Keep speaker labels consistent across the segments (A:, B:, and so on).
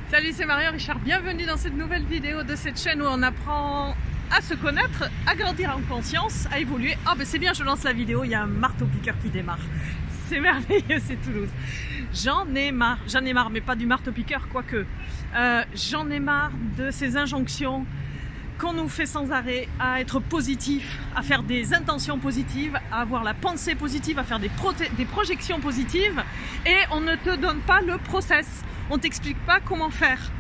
A: Salut, c'est Marion Richard, bienvenue dans cette nouvelle vidéo de cette chaîne où on apprend à se connaître, à grandir en conscience, à évoluer. Ah ben c'est bien, je lance la vidéo, il y a un marteau-piqueur qui démarre. C'est merveilleux, c'est Toulouse. J'en ai marre, mais pas du marteau-piqueur, quoique. J'en ai marre de ces injonctions qu'on nous fait sans arrêt à être positif, à faire des intentions positives, à avoir la pensée positive, à faire des projections positives, et on ne te donne pas le process. On t'explique pas comment faire.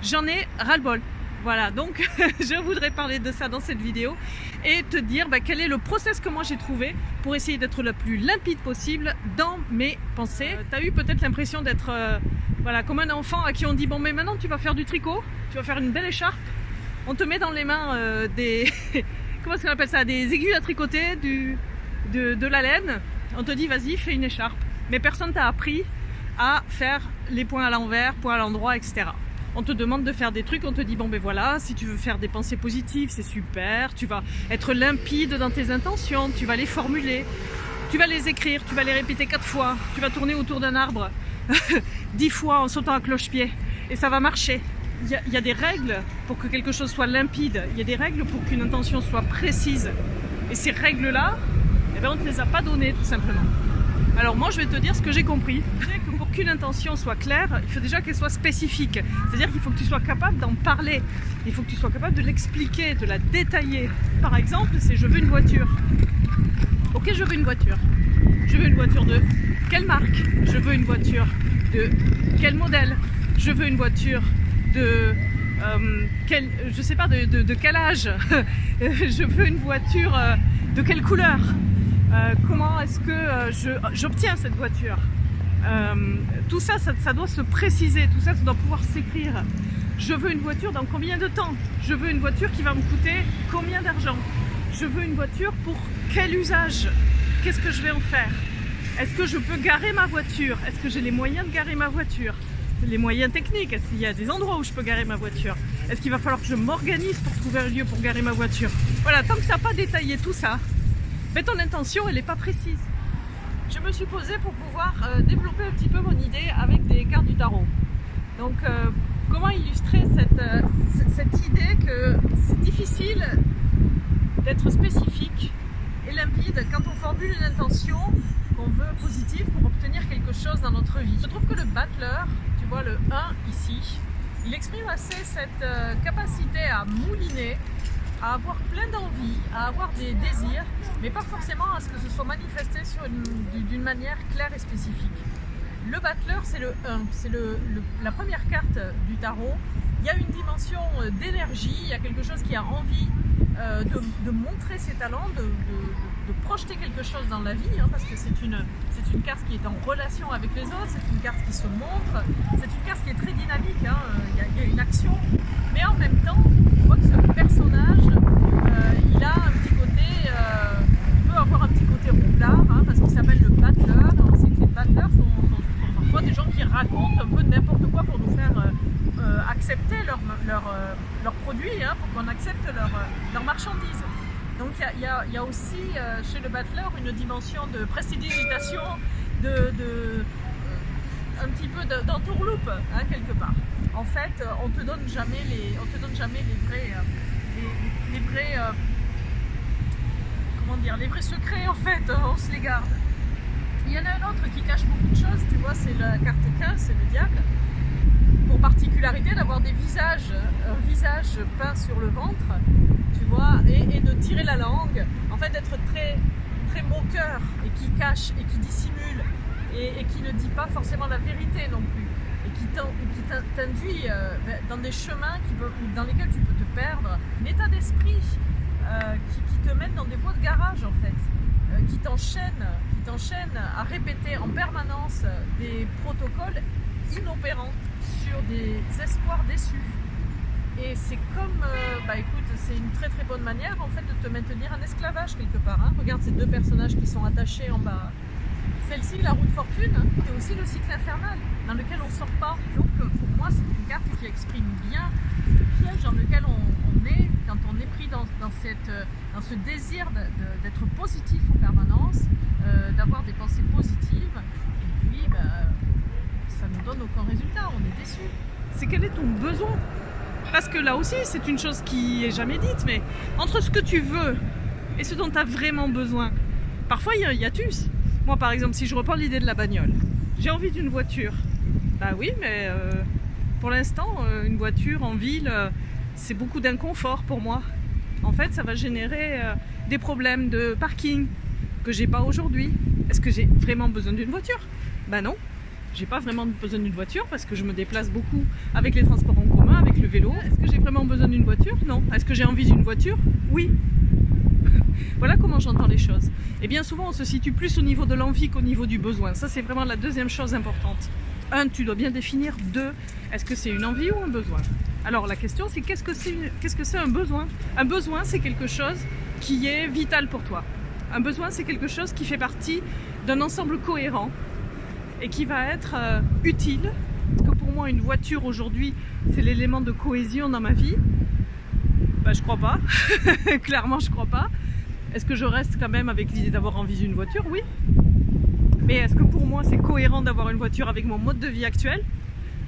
A: J'en ai ras-le-bol. Voilà, donc je voudrais parler de ça dans cette vidéo et te dire quel est le process que moi j'ai trouvé pour essayer d'être le plus limpide possible dans mes pensées. Tu as eu peut-être l'impression d'être voilà, comme un enfant à qui on dit bon mais maintenant tu vas faire du tricot, tu vas faire une belle écharpe. On te met dans les mains des comment est-ce qu'on appelle ça, des aiguilles à tricoter, de la laine. On te dit vas-y fais une écharpe, mais personne t'a appris à faire les points à l'envers, points à l'endroit, etc. On te demande de faire des trucs, on te dit bon ben voilà, si tu veux faire des pensées positives, c'est super, tu vas être limpide dans tes intentions, tu vas les formuler, tu vas les écrire, tu vas les répéter 4 fois, tu vas tourner autour d'un arbre 10 fois en sautant à cloche-pied et ça va marcher. Il y a des règles pour que quelque chose soit limpide, il y a des règles pour qu'une intention soit précise. Et ces règles-là, eh ben on ne te les a pas données tout simplement. Alors moi je vais te dire ce que j'ai compris. Que pour qu'une intention soit claire, il faut déjà qu'elle soit spécifique. C'est-à-dire qu'il faut que tu sois capable d'en parler. Il faut que tu sois capable de l'expliquer, de la détailler. Par exemple, c'est je veux une voiture. Ok, je veux une voiture. Je veux une voiture de quelle marque? Je veux une voiture de quel modèle? Je veux une voiture de je sais pas de quel âge? Je veux une voiture de quelle couleur? Comment est-ce que j'obtiens cette voiture? Tout ça, ça doit se préciser, tout ça, ça doit pouvoir s'écrire. Je veux une voiture dans combien de temps? Je veux une voiture qui va me coûter combien d'argent? Je veux une voiture pour quel usage? Qu'est-ce que je vais en faire? Est-ce que je peux garer ma voiture? Est-ce que j'ai les moyens de garer ma voiture? Les moyens techniques, est-ce qu'il y a des endroits où je peux garer ma voiture? Est-ce qu'il va falloir que je m'organise pour trouver un lieu pour garer ma voiture? Voilà, tant que tu n'as pas détaillé tout ça, mais ton intention, elle n'est pas précise. Je me suis posée pour pouvoir développer un petit peu mon idée avec des cartes du tarot. Donc, comment illustrer cette idée que c'est difficile d'être spécifique et limpide quand on formule une intention qu'on veut positive pour obtenir quelque chose dans notre vie. Je trouve que le battleur, tu vois le 1 ici, il exprime assez cette capacité à mouliner, à avoir plein d'envies, à avoir des désirs, mais pas forcément à ce que ce soit manifesté d'une manière claire et spécifique. Le battleur, c'est le 1, c'est la première carte du tarot. Il y a une dimension d'énergie, il y a quelque chose qui a envie de montrer ses talents, de projeter quelque chose dans la vie, hein, parce que c'est une carte qui est en relation avec les autres, c'est une carte qui se montre, c'est une carte qui est très dynamique, hein, il y a une action, mais en même temps, on voit que ce personnage, il a un petit côté, il peut avoir un petit côté roublard, hein, parce qu'il s'appelle le battleur. On sait que les battleurs sont parfois des gens qui racontent un peu n'importe quoi pour nous faire accepter leurs produits, hein, pour qu'on accepte leurs marchandises. Donc il y a aussi chez le battleur une dimension de prestidigitation, un petit peu d'entourloupe, hein, quelque part. En fait, on te donne jamais les vrais secrets, en fait, on se les garde. Il y en a un autre qui cache beaucoup de choses, tu vois, c'est la carte 15, c'est le diable. Pour particularité d'avoir un visage peint sur le ventre, tu vois, et de tirer la langue, en fait d'être très, très moqueur et qui cache et qui dissimule et qui ne dit pas forcément la vérité non plus et qui t'induit dans des chemins dans lesquels tu peux te perdre, un état d'esprit qui te mène dans des voies de garage en fait, qui t'enchaîne à répéter en permanence des protocoles inopérants sur des espoirs déçus. Et c'est comme, écoute, c'est une très très bonne manière en fait de te maintenir en esclavage quelque part. Hein. Regarde ces deux personnages qui sont attachés en bas. Celle-ci, la roue de fortune, c'est aussi le cycle infernal dans lequel on ne sort pas. Donc pour moi, c'est une carte qui exprime bien le piège dans lequel on est quand on est pris dans ce désir d'être positif en permanence, d'avoir des pensées positives. Et puis, ça ne nous donne aucun résultat, on est déçu. c'est quel est ton besoin. Parce que là aussi, c'est une chose qui est jamais dite, mais entre ce que tu veux et ce dont tu as vraiment besoin, parfois il y a un hiatus. Moi par exemple, si je reprends l'idée de la bagnole, j'ai envie d'une voiture. Bah oui, mais pour l'instant, une voiture en ville, c'est beaucoup d'inconfort pour moi. En fait, ça va générer des problèmes de parking que j'ai pas aujourd'hui. Est-ce que j'ai vraiment besoin d'une voiture? Bah non, j'ai pas vraiment besoin d'une voiture parce que je me déplace beaucoup avec les transports en commun, avec le vélo. Est-ce que j'ai vraiment besoin d'une voiture? Non. Est-ce que j'ai envie d'une voiture? Oui. Voilà comment j'entends les choses. Et bien souvent, on se situe plus au niveau de l'envie qu'au niveau du besoin. Ça, c'est vraiment la deuxième chose importante. 1, tu dois bien définir. 2, est-ce que c'est une envie ou un besoin? Alors la question, c'est qu'est-ce que c'est un besoin? Un besoin, c'est quelque chose qui est vital pour toi. Un besoin, c'est quelque chose qui fait partie d'un ensemble cohérent et qui va être utile. Parce que pour moi, une voiture aujourd'hui, c'est l'élément de cohésion dans ma vie. Ben, je crois pas. Clairement, je crois pas. Est-ce que je reste quand même avec l'idée d'avoir envie d'une voiture? Oui. Mais est-ce que pour moi, c'est cohérent d'avoir une voiture avec mon mode de vie actuel?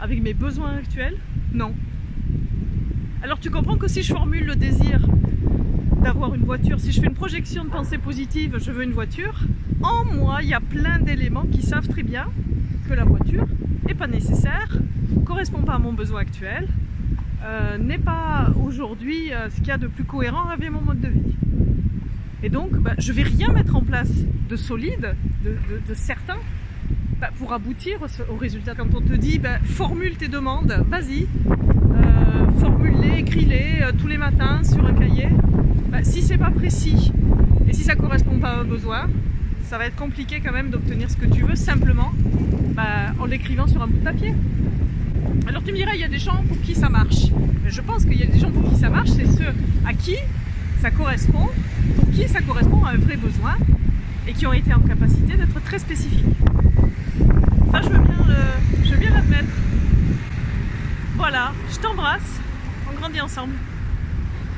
A: Avec mes besoins actuels? Non. Alors tu comprends que si je formule le désir d'avoir une voiture, si je fais une projection de pensée positive, je veux une voiture, en moi, il y a plein d'éléments qui savent très bien que la voiture n'est pas nécessaire, ne correspond pas à mon besoin actuel, n'est pas aujourd'hui ce qu'il y a de plus cohérent avec mon mode de vie. Et donc, je ne vais rien mettre en place de solide, de certain, pour aboutir au résultat. Quand on te dit, formule tes demandes, vas-y, formule-les, écris-les tous les matins sur un cahier. Si c'est pas précis et si ça correspond pas à un besoin, ça va être compliqué quand même d'obtenir ce que tu veux simplement en l'écrivant sur un bout de papier. Alors tu me diras, il y a des gens pour qui ça marche. Mais je pense qu'il y a des gens pour qui ça marche, c'est ceux à qui ça correspond, pour qui ça correspond à un vrai besoin et qui ont été en capacité d'être très spécifiques. Ça, je veux bien l'admettre. Voilà, je t'embrasse, on grandit ensemble.